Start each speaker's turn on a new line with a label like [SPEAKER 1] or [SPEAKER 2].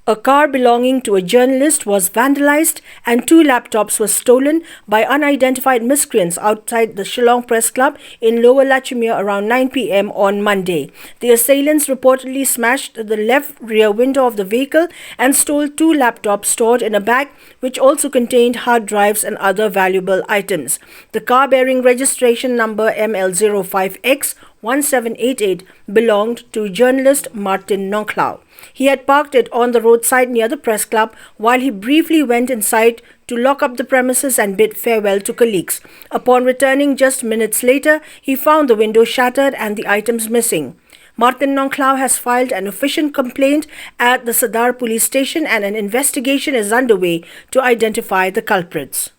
[SPEAKER 1] A car belonging to a journalist was vandalized and 2 laptops were stolen by unidentified miscreants outside the Shillong Press Club in Lower Lachaumiere around 9 p.m. on Monday. The assailants reportedly smashed the left rear window of the vehicle and stole 2 laptops stored in a bag which also contained hard drives and other valuable items. The car, bearing registration number ML05X1788, belonged to journalist Martin Nongklau. He had parked it on the roadside near the press club while he briefly went inside to lock up the premises and bid farewell to colleagues. Upon returning just minutes later, he found the window shattered and the items missing. Martin Nongklau has filed an official complaint at the Sadar police station and an investigation is underway to identify the culprits.